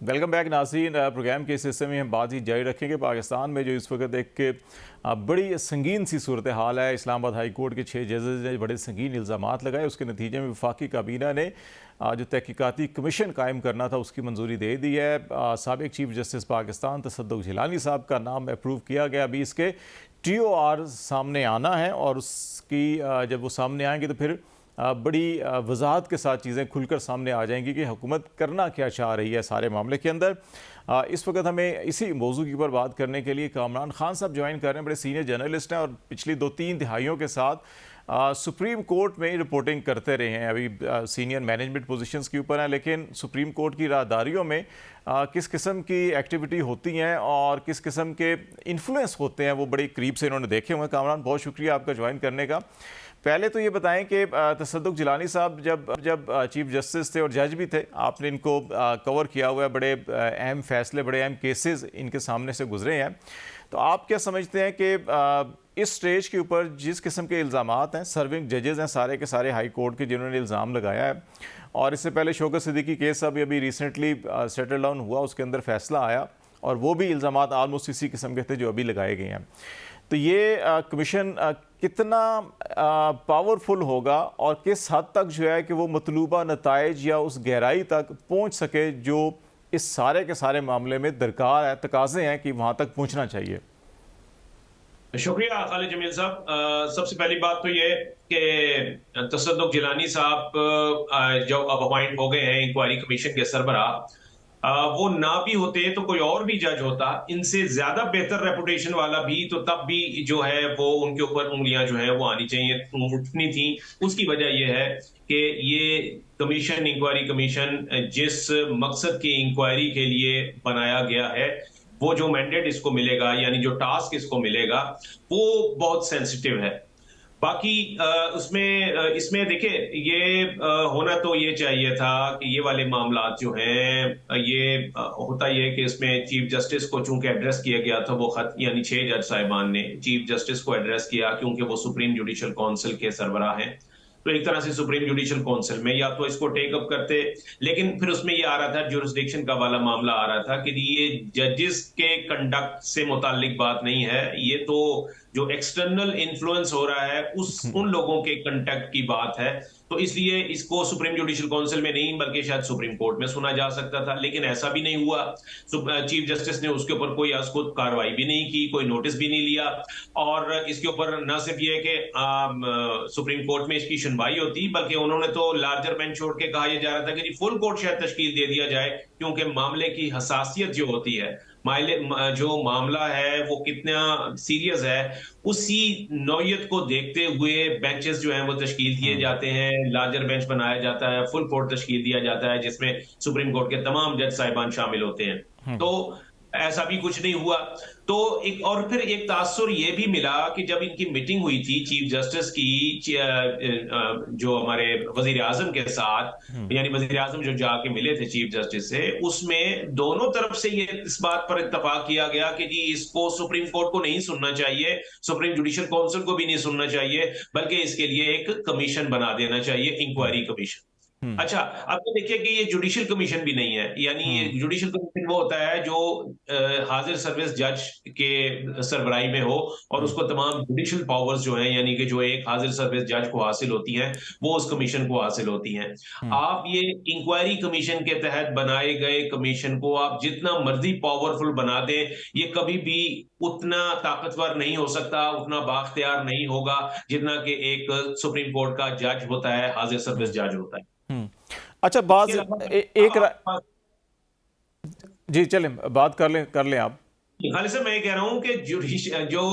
Welcome back नाज़रीन। Programme के इस हिस्से में हम बात ही जारी रखेंगे। पाकिस्तान में जो इस वक्त एक बड़ी संगीन सी सूरत हाल है। इस्लामाबाद हाई कोर्ट के 6 जजेज ने बड़े संगीन इल्ज़ामात लगाए। उसके नतीजे में वफाकी काबीना ने जो तहकीकाती कमीशन कायम करना था उसकी मंजूरी दे दी है। साबिक चीफ जस्टिस पाकिस्तान तसद्दुक़ जिलानी साहब का नाम अप्रूव किया गया। अभी इसके TOR सामने आना है और उसकी जब वो सामने आएंगे तो फिर बड़ी वजाहत के साथ चीज़ें खुलकर सामने आ जाएंगी कि हुकूमत करना क्या चाह रही है सारे मामले के अंदर। इस वक्त हमें इसी मौजू के ऊपर बात करने के लिए कामरान खान साहब ज्वाइन कर रहे हैं। बड़े सीनियर जर्नलिस्ट हैं और पिछली 2-3 दिहाइयों के साथ सुप्रीम कोर्ट में रिपोर्टिंग करते रहे हैं। अभी सीनियर मैनेजमेंट पोजीशंस के ऊपर हैं, लेकिन सुप्रीम कोर्ट की राहदारियों में किस किस्म की एक्टिविटी होती हैं और किस किस्म के इन्फ्लुएंस होते हैं वो बड़ी करीब से इन्होंने देखे हुए हैं। कामरान, बहुत शुक्रिया आपका ज्वाइन करने का। पहले तो ये बताएं कि तसद्दुक़ जिलानी साहब जब चीफ जस्टिस थे और जज भी थे, आपने इनको कवर किया हुआ है। बड़े अहम फैसले, बड़े अहम केसेस इनके सामने से गुजरे हैं। तो आप क्या समझते हैं कि इस स्टेज के ऊपर जिस किस्म के इल्ज़ामात हैं, सर्विंग जजेज़ हैं सारे के सारे हाई कोर्ट के जिन्होंने इल्ज़ाम लगाया है, और इससे पहले शौकत सिद्दीकी केस अभी रिसेंटली सेटल डाउन हुआ, उसके अंदर फैसला आया और वो भी इल्ज़ामात आलमोस्ट इसी किस्म के थे जो अभी लगाए गए हैं। तो ये कमीशन कितना पावरफुल होगा और किस हद तक जो है कि वो मतलूबा नताइज या उस गहराई तक पहुंच सके जो इस सारे के सारे मामले में दरकार है, तकाजे हैं कि वहां तक पहुंचना चाहिए। शुक्रिया खालिद जमील साहब। सबसे पहली बात तो ये कि तसद्दुक़ जिलानी साहब जो अब अपॉइंट हो गए हैं इंक्वायरी कमीशन के सरबराह, वो ना भी होते तो कोई और भी जज होता, इनसे ज्यादा बेहतर रेपुटेशन वाला भी, तो तब भी जो है वो उनके ऊपर उंगलियां जो है वो आनी चाहिए, उठनी थी। उसकी वजह यह है कि ये कमीशन, इंक्वायरी कमीशन जिस मकसद की इंक्वायरी के लिए बनाया गया है, वो जो मैंडेट इसको मिलेगा यानी जो टास्क इसको मिलेगा वो बहुत सेंसिटिव है। बाकी इसमें देखिए, ये होना तो ये चाहिए था कि ये वाले मामला जो हैं, ये होता ये कि इसमें चीफ जस्टिस को चूंकि एड्रेस किया गया था, वो खत यानी 6 जज साहिबान ने चीफ जस्टिस को एड्रेस किया क्योंकि वो सुप्रीम जुडिशल काउंसिल के सरबराह हैं। तो एक तरह से सुप्रीम जुडिशल काउंसिल में या तो इसको टेक अप करते, लेकिन फिर उसमें ये आ रहा था, ज्यूरिसडिक्शन का वाला मामला आ रहा था कि ये जजेस के कंडक्ट से मुतालिक बात नहीं है, ये तो जो एक्सटर्नल इन्फ्लुएंस हो रहा है उन लोगों के कंटेक्ट की बात है। तो इसलिए इसको सुप्रीम जुडिशल काउंसिल में नहीं बल्कि शायद सुप्रीम कोर्ट में सुना जा सकता था, लेकिन ऐसा भी नहीं हुआ। चीफ जस्टिस ने उसके ऊपर कोई खुद कार्रवाई भी नहीं की, कोई नोटिस भी नहीं लिया। और इसके ऊपर न सिर्फ ये कि सुप्रीम कोर्ट में इसकी सुनवाई होती, बल्कि उन्होंने तो लार्जर बेंच छोड़ के कहा यह जा रहा था कि फुल कोर्ट शायद तश्कील दे दिया जाए, क्योंकि मामले की हसासियत जो होती है, जो मामला है वो कितना सीरियस है, उसी नौयत को देखते हुए बेंचेस जो हैं वो तश्कील दिए जाते हैं, लार्जर बेंच बनाया जाता है, फुल कोर्ट तश्कील दिया जाता है जिसमें सुप्रीम कोर्ट के तमाम जज साहिबान शामिल होते हैं। तो ऐसा भी कुछ नहीं हुआ। तो फिर एक तासुर ये भी मिला कि जब इनकी मीटिंग हुई थी चीफ जस्टिस की जो हमारे वजीर आजम के साथ, यानी वजीर आजम जो जाके मिले थे चीफ जस्टिस से, उसमें दोनों तरफ से ये इस बात पर इत्तफाक किया गया कि जी इसको सुप्रीम कोर्ट को नहीं सुनना चाहिए, सुप्रीम जुडिशल काउंसिल को भी नहीं सुनना चाहिए, बल्कि इसके लिए एक कमीशन बना देना चाहिए, इंक्वायरी कमीशन। अच्छा, अब तो देखिए कि ये जुडिशियल कमीशन भी नहीं है, यानी ये जुडिशियल कमीशन वो होता है जो हाजिर सर्विस जज के सरबराही में हो और उसको तमाम जुडिशियल पावर्स जो हैं, यानी कि जो एक हाजिर सर्विस जज को हासिल होती हैं, वो उस कमीशन को हासिल होती हैं। आप ये इंक्वायरी कमीशन के तहत बनाए गए कमीशन को आप जितना मर्जी पावरफुल बना दें, ये कभी भी उतना ताकतवर नहीं हो सकता, उतना बाख्तियार नहीं होगा जितना कि एक सुप्रीम कोर्ट का जज होता है, हाजिर सर्विस जज होता है। अच्छा, जी चलें, बात कर लें आप। खाली सर, मैं ये कह रहा हूं कि जो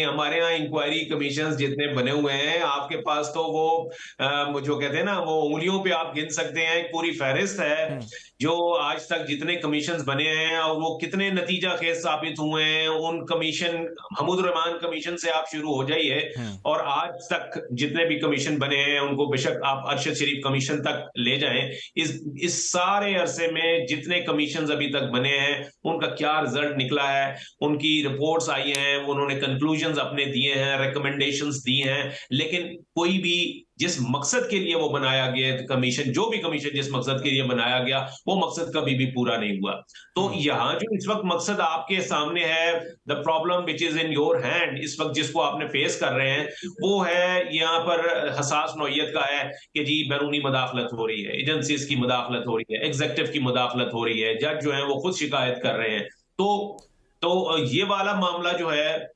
हमारे यहाँ इंक्वायरी कमीशन जितने बने हुए हैं, आपके पास तो वो जो कहते हैं ना, वो उंगलियों पे आप गिन सकते हैं, एक पूरी फहरिस्त है जो आज तक जितने कमीशन बने हैं और वो कितने नतीजा खेज साबित हुए हैं। उन कमीशन, महमूद रहमान कमीशन से आप शुरू हो जाइए और आज तक जितने भी कमीशन बने हैं उनको बेशक आप अरशद शरीफ कमीशन तक ले जाएं, इस सारे अरसे में जितने कमीशन अभी तक बने हैं उनका क्या रिजल्ट निकला है, उनकी रिपोर्ट्स आई हैं, उन्होंने कंक्लूजन्स अपने दिए हैं, रिकमेंडेशंस दी हैं, लेकिन कोई भी जिस मकसद के लिए वो बनाया गया कमीशन, जो भी कमीशन जिस मकसद के लिए बनाया गया, वो मकसद कभी भी पूरा नहीं हुआ। तो यहाँ जो इस वक्त मकसद आपके सामने है, the problem which is in your hand, इस वक्त जिसको आपने फेस कर रहे हैं, वो है यहाँ पर हसास नौयत का है कि जी बैरूनी मदाखलत हो रही है, एजेंसीज की मदाखलत हो रही है, एग्जेक्टिव की मदाखलत हो रही है, जज जो है वो खुद शिकायत कर रहे हैं। तो ये वाला मामला जो है,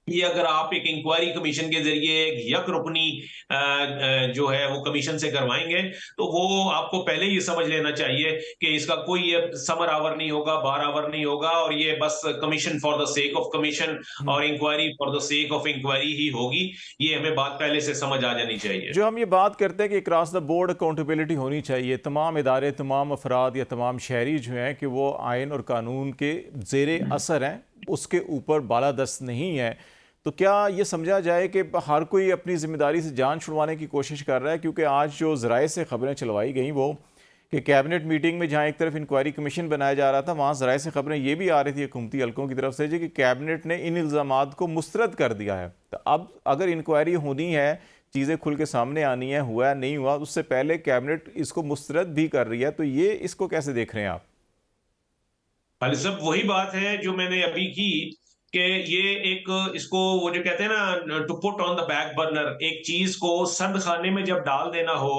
ये अगर आप एक इंक्वायरी कमीशन के जरिए एक यक रुकनी जो है वो कमीशन से करवाएंगे, तो वो आपको पहले ही समझ लेना चाहिए कि इसका कोई ये समर आवर नहीं होगा, बार आवर नहीं होगा, और ये बस commission for the sake of commission और inquiry for the sake of inquiry ही होगी। ये हमें बात पहले से समझ आ जानी चाहिए। जो हम ये बात करते हैं कि क्रॉस द बोर्ड अकाउंटेबिलिटी होनी चाहिए, तमाम इदारे, तमाम अफराद या तमाम शहरी जो हैं कि वो आइन और कानून के ज़ेरे असर हैं, उसके ऊपर बालादस्त नहीं है, तो क्या ये समझा जाए कि हर कोई अपनी ज़िम्मेदारी से जान छुड़वाने की कोशिश कर रहा है? क्योंकि आज जो ज़राए से ख़बरें चलवाई गई वो कि कैबिनेट मीटिंग में जहाँ एक तरफ इंक्वायरी कमीशन बनाया जा रहा था, वहाँ ज़राए से ख़बरें ये भी आ रही थी हुकूमती हलकों की तरफ से जी कि कैबिनेट ने इन इल्ज़ामात को मुस्तरद कर दिया है। तो अब अगर इंक्वायरी होनी है, चीज़ें खुल के सामने आनी है, हुआ है नहीं हुआ, उससे पहले कैबिनेट इसको मुस्तरद भी कर रही है, तो ये इसको कैसे देख रहे हैं आप? खालिद साहब, वही बात है जो मैंने अभी की कि ये एक, इसको वो जो कहते हैं ना, to put on the back burner, एक चीज को सर्द खाने में जब डाल देना हो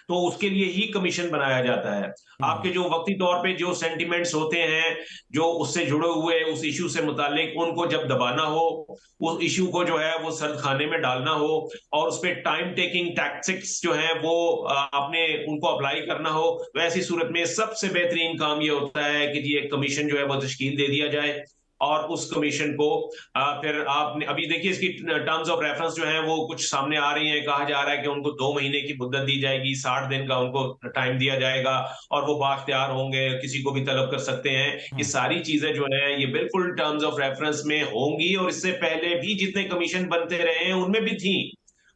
तो उसके लिए ही कमीशन बनाया जाता है। आपके जो वक्ती तौर पे जो सेंटिमेंट्स होते हैं, जो उससे जुड़े हुए उस इशू से मुतालिक, उनको जब दबाना हो, उस इशू को जो है वो सर्द खाने में डालना हो, और उस पर टाइम टेकिंग टैक्टिक्स जो है वो आपने उनको अप्लाई करना हो, वैसी सूरत में सबसे बेहतरीन काम ये होता है कि जी एक कमीशन जो है वो तश्कील दे दिया जाए, और उस कमीशन को फिर आपने अभी देखिए इसकी टर्म्स ऑफ रेफरेंस जो है वो कुछ सामने आ रही हैं। कहा जा रहा है कि उनको 2 महीने की मुद्दत दी जाएगी, 60 दिन का उनको टाइम दिया जाएगा, और वो बाख्तियार होंगे, किसी को भी तलब कर सकते हैं। ये सारी चीजें जो है ये बिल्कुल टर्म्स ऑफ रेफरेंस में होंगी, और इससे पहले भी जितने कमीशन बनते रहे हैं उनमें भी थी।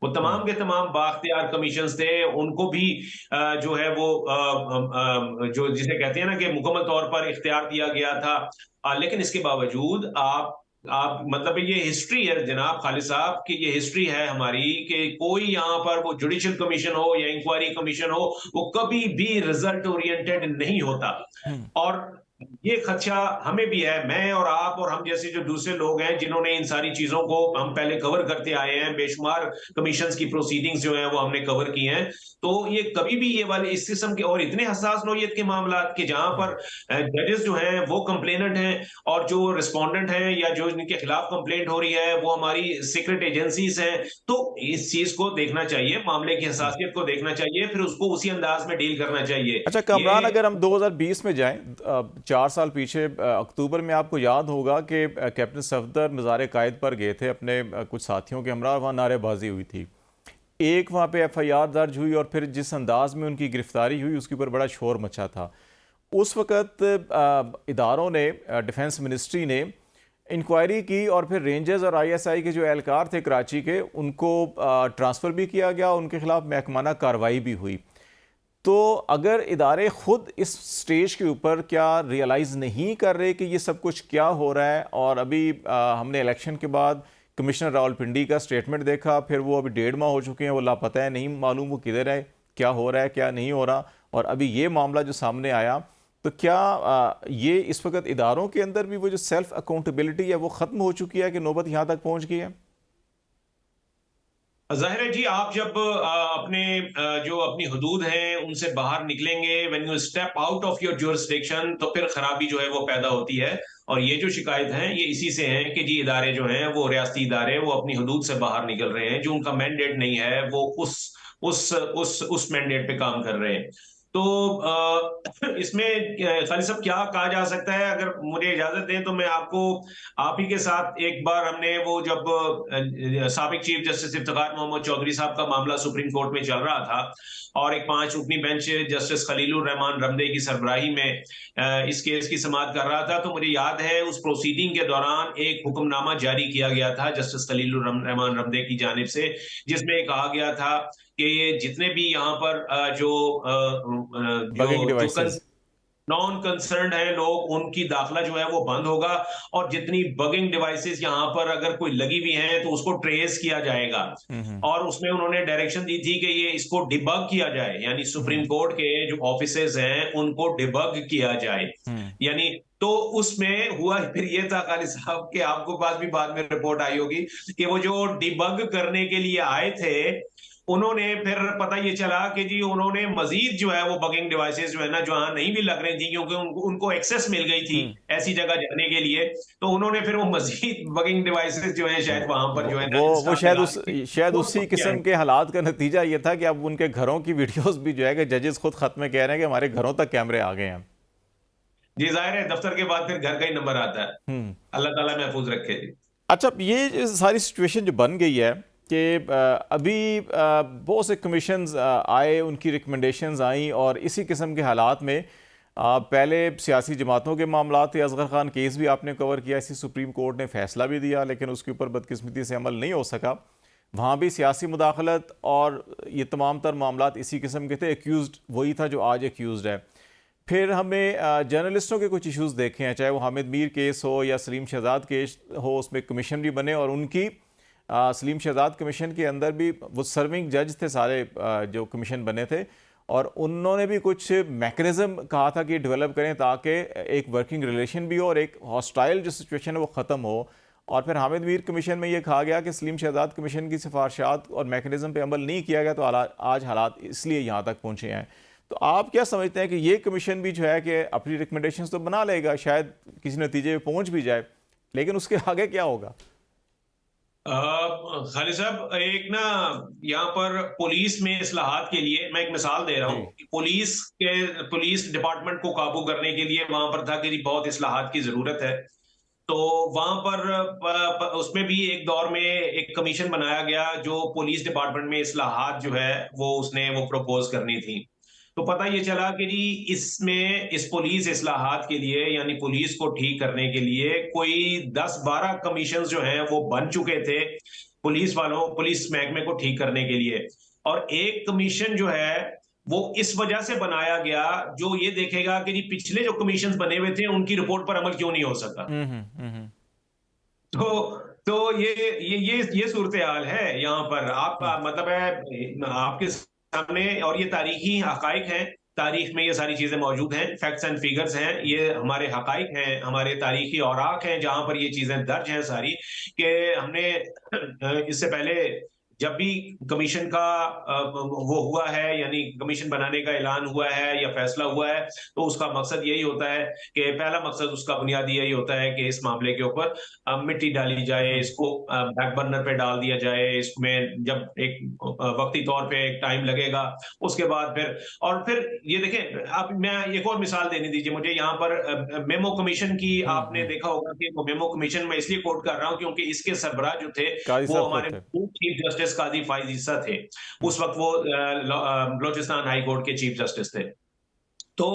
वो तमाम के तमाम बाख्तियार कमीशन थे, उनको भी जो है वो जो जिसे कहते हैं ना कि मुकम्मल तौर पर इख्तियार दिया गया था। लेकिन इसके बावजूद आप मतलब ये हिस्ट्री है जनाब खालिद साहब, कि ये हिस्ट्री है हमारी कि कोई यहाँ पर वो जुडिशियल कमीशन हो या इंक्वायरी कमीशन हो, वो कभी भी रिजल्ट ओरिएंटेड नहीं होता। और ये खदशा हमें भी है, मैं और आप और हम जैसे जो दूसरे लोग हैं जिन्होंने इन सारी चीजों को हम पहले कवर करते आए हैं, बेशुमार कमीशंस की प्रोसीडिंग्स जो हैं वो हमने कवर की हैं। तो ये कभी भी ये वाले इस किस्म के और इतने हसास नौयत के मामला के जहां पर जजेस जो हैं वो कंप्लेनेंट हैं, और जो रिस्पोंडेंट हैं या जो इनके खिलाफ कंप्लेंट हो रही है वो हमारी सीक्रेट एजेंसीज हैं। तो इस चीज को देखना चाहिए, मामले की हसासियत को देखना चाहिए, फिर उसको उसी अंदाज में डील करना चाहिए। अच्छा कामरान, अगर हम 2020 में जाएं, 4 साल पीछे, अक्टूबर में आपको याद होगा कि कैप्टन सफदर मज़ार कायद पर गए थे अपने कुछ साथियों के हमरा, वहाँ नारेबाजी हुई थी, एक वहाँ पे FIR दर्ज हुई, और फिर जिस अंदाज में उनकी गिरफ्तारी हुई उसके ऊपर बड़ा शोर मचा था। उस वक़्त इदारों ने, डिफेंस मिनिस्ट्री ने इंक्वायरी की, और फिर रेंजर्स और ISI के जो एहलकार थे कराची के, उनको ट्रांसफ़र भी किया गया, उनके खिलाफ महकमाना कार्रवाई भी हुई। तो अगर इदारे खुद इस स्टेज के ऊपर क्या रियलाइज़ नहीं कर रहे कि ये सब कुछ क्या हो रहा है, और अभी हमने इलेक्शन के बाद कमिश्नर रावलपिंडी का स्टेटमेंट देखा, फिर वो अभी 1.5 माह हो चुके हैं, वो लापता है, नहीं मालूम वो किधर है, क्या हो रहा है क्या नहीं हो रहा, और अभी ये मामला जो सामने आया, तो क्या ये इस वक्त इदारों के अंदर भी वो जो सेल्फ अकाउंटेबिलिटी है वो ख़त्म हो चुकी है कि नौबत यहाँ तक पहुँच गई है? जाहिर है जी, आप जब अपने जो अपनी हदूद हैं उनसे बाहर निकलेंगे, when you step out of your jurisdiction, तो फिर खराबी जो है वो पैदा होती है। और ये जो शिकायत है ये इसी से है कि जी इदारे जो हैं वो रियासती इदारे वो अपनी हदूद से बाहर निकल रहे हैं, जो उनका मैंडेट नहीं है वो उस मैंडेट पे काम कर रहे हैं। तो इसमें खालिद साहब क्या कहा जा सकता है, अगर मुझे इजाजत दें तो मैं आपको आप ही के साथ एक बार हमने वो जब साबिक चीफ जस्टिस इफ्तिखार मोहम्मद चौधरी साहब का मामला सुप्रीम कोर्ट में चल रहा था, और एक 5 रुकनी बेंच जस्टिस खलीलुर रहमान रमदे की सरबराही में इस केस की समाअत कर रहा था, तो मुझे याद है उस प्रोसीडिंग के दौरान एक हुक्मनामा जारी किया गया था जस्टिस खलीलुर रहमान रमदे की जानिब से, जिसमें कहा गया था कि ये जितने भी यहाँ पर जो बगिंग डिवाइसेस, नॉन कंसर्न्ड है लोग, उनकी दाखिला जो है वो बंद होगा, और जितनी बगिंग डिवाइसेस यहाँ पर अगर कोई लगी हुई हैं तो उसको ट्रेस किया जाएगा। और उसमें उन्होंने डायरेक्शन दी थी कि ये इसको डिबग किया जाए, यानी सुप्रीम कोर्ट के जो ऑफिसेज हैं उनको डिबग किया जाए। यानी तो उसमें हुआ फिर ये था खालिद साहब कि आपको पास भी बाद में रिपोर्ट आई होगी कि वो जो डिबग करने के लिए आए थे, उन्होंने फिर पता ये चला कि जी उन्होंने मजीद जो है वो बगिंग डिवाइसेस जो है ना, जहां नहीं भी लग रही थी क्योंकि उनको एक्सेस मिल गई थी ऐसी जगह जाने के लिए, तो उन्होंने फिर वो मजीद बगिंग डिवाइसेस जो है शायद वहां पर जो है ना वो इंस्टॉल लगा दी थी। शायद वो उसी सब किया है। किस्म के हालात का नतीजा ये था कि अब उनके घरों की वीडियोस भी जो है कि जजेस खुद खत में कह रहे हैं कि हमारे घरों तक कैमरे आ गए हैं। जी जाहिर है, दफ्तर के बाद फिर घर का ही नंबर आता है। अल्लाह ताला महफूज रखे जी। अच्छा, ये सारी सिचुएशन जो बन गई है कि अभी बहुत से कमीशंस आए, उनकी रिकमेंडेशंस आई, और इसी किस्म के हालात में पहले सियासी जमातों के मामला थे, असगर खान केस भी आपने कवर किया, इसी सुप्रीम कोर्ट ने फैसला भी दिया लेकिन उसके ऊपर बदकिस्मती से अमल नहीं हो सका। वहाँ भी सियासी मुदाखलत और ये तमाम तर मामला इसी किस्म के थे। एक्यूज़ड वही था जो आज एक्यूज़ड है। फिर हमें जर्नलिस्टों के कुछ इश्यूज़ देखे हैं, चाहे वो हामिद मीर केस हो या सलीम शहजाद केस हो, उसमें कमीशन भी बने, और उनकी सलीम शहजाद कमीशन के अंदर भी वो सर्विंग जज थे सारे जो कमीशन बने थे, और उन्होंने भी कुछ मैकेनिज़्म कहा था कि डेवलप करें ताकि एक वर्किंग रिलेशन भी हो और एक हॉस्टाइल जो सिचुएशन है वो ख़त्म हो। और फिर हामिद मीर कमीशन में ये कहा गया कि सलीम शहजाद कमीशन की सिफारशात और मैकेनिज़्म पे अमल नहीं किया गया, तो आज हालात इसलिए यहाँ तक पहुँचे हैं। तो आप क्या समझते हैं कि ये कमीशन भी जो है कि अपनी रिकमेंडेशंस तो बना लेगा, शायद किसी नतीजे पे पहुँच भी जाए, लेकिन उसके आगे क्या होगा? खालिद साहब, एक ना यहाँ पर पुलिस में इस्लाहात के लिए मैं एक मिसाल दे रहा जी। हूँ कि पुलिस डिपार्टमेंट को काबू करने के लिए वहां पर था कि जी बहुत इस्लाहात की जरूरत है। तो वहां पर उसमें भी एक दौर में एक कमीशन बनाया गया जो पुलिस डिपार्टमेंट में इस्लाहात जो है वो उसने वो प्रपोज करनी थी। तो पता ये चला कि जी इसमें इस पुलिस इस्लाहात के लिए, यानी पुलिस को ठीक करने के लिए कोई 10-12 कमीशन जो हैं वो बन चुके थे पुलिस महकमे को ठीक करने के लिए। और एक कमीशन जो है वो इस वजह से बनाया गया जो ये देखेगा कि जी पिछले जो कमीशन बने हुए थे उनकी रिपोर्ट पर अमल क्यों नहीं हो सका। तो ये सूरत हाल है यहाँ पर। आप मतलब है आपके सामने, और ये तारीखी हकाइक हैं, तारीख में ये सारी चीजें मौजूद हैं, फैक्ट्स एंड फिगर्स हैं, ये हमारे हकाइक हैं, हमारे तारीखी औराक हैं जहां पर ये चीजें दर्ज हैं सारी, कि हमने इससे पहले जब भी कमीशन का वो हुआ है, यानी कमीशन बनाने का ऐलान हुआ है या फैसला हुआ है, तो उसका मकसद यही होता है कि पहला मकसद उसका बुनियादी यही होता है कि इस मामले के ऊपर मिट्टी डाली जाए, इसको बैक बर्नर पे डाल दिया जाए, इसमें जब एक वक्ती तौर पे एक टाइम लगेगा उसके बाद फिर ये देखें। आप मैं एक और मिसाल देने दीजिए मुझे यहाँ पर मेमो कमीशन की। आपने देखा होगा कि वो मेमो कमीशन मैं इसलिए कोट कर रहा हूँ क्योंकि इसके सरबराह जो थे काजी वो साहब खुद हमारे थे। चीफ जस्टिस काजी फाइज ईसा थे। उस वक्त वो बलोचिस्तान हाई कोर्ट के चीफ जस्टिस थे। तो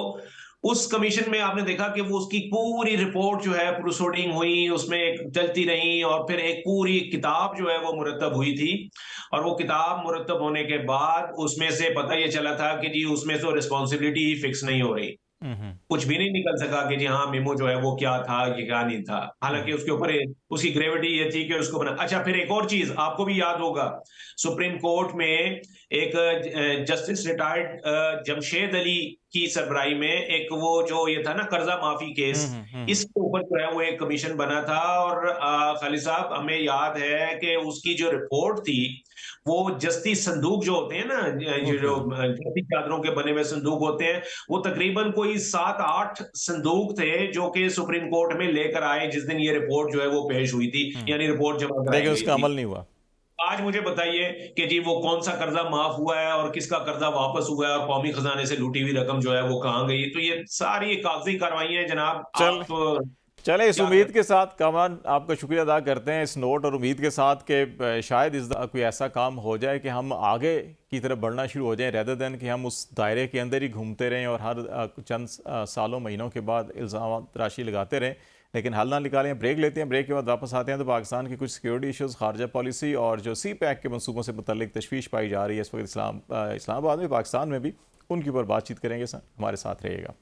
उस कमीशन में आपने देखा कि वो उसकी पूरी रिपोर्ट जो है प्रोसीडिंग हुई, उसमें चलती रही, और फिर एक पूरी किताब जो है वो मुरतब हुई थी। और वो किताब मुरतब होने के बाद उसमें से पता ये चला था कि जी उसमें तो रिस्पॉन्सिबिलिटी ही फिक्स नहीं हो रही, कुछ भी नहीं निकल सका कि जी हाँ मेमो जो है वो क्या था ये क्या नहीं था। हालांकि उसके ऊपर उसकी ग्रेविटी ये थी कि उसको बना। अच्छा, फिर एक और चीज आपको भी याद होगा, सुप्रीम कोर्ट में एक जस्टिस रिटायर्ड जमशेद अली की सरबराही में एक वो जो ये था ना कर्जा माफी केस, इसके ऊपर जो है वो एक कमीशन बना था। और खालिद साहब, हमें याद है कि उसकी जो रिपोर्ट थी वो जस्ती संदूक जो होते हैं ना, ये जो जस्ती चादरों के बने हुए संदूक होते हैं, वो तकरीबन कोई 7-8 संदूक थे जो कि सुप्रीम कोर्ट में लेकर आए जिस दिन ये रिपोर्ट जो है वो पेश हुई थी, यानी रिपोर्ट जमा कराई लेकिन गई उसका थी। अमल नहीं हुआ। आज मुझे बताइए कि जी वो कौन सा कर्जा माफ हुआ है और किसका कर्जा वापस हुआ है और कौमी खजाने से लूटी हुई रकम जो है वो कहाँ गई। तो ये सारी कागजी कार्रवाइयां जनाब। चल आप चले इस क्या उम्मीद कहते के साथ, कामरान आपका शुक्रिया अदा करते हैं इस नोट और उम्मीद के साथ कि शायद इस कोई ऐसा काम हो जाए कि हम आगे की तरफ बढ़ना शुरू हो जाएं, रेदर देन कि हम उस दायरे के अंदर ही घूमते रहें और हर चंद सालों महीनों के बाद इल्ज़ाम तराशी लगाते रहें, लेकिन हल ना निकालें। ब्रेक लेते हैं, ब्रेक के बाद वापस आते हैं तो पाकिस्तान की कुछ सिक्योरिटी इशूज़, खारजा पॉलिसी और जो सी पैक के मनसूबों से मुतल्लिक तशवीश पाई जा रही है इस वक्त इस्लामाबाद में, पाकिस्तान में भी, उनके ऊपर बातचीत करेंगे। हमारे साथ रहिएगा।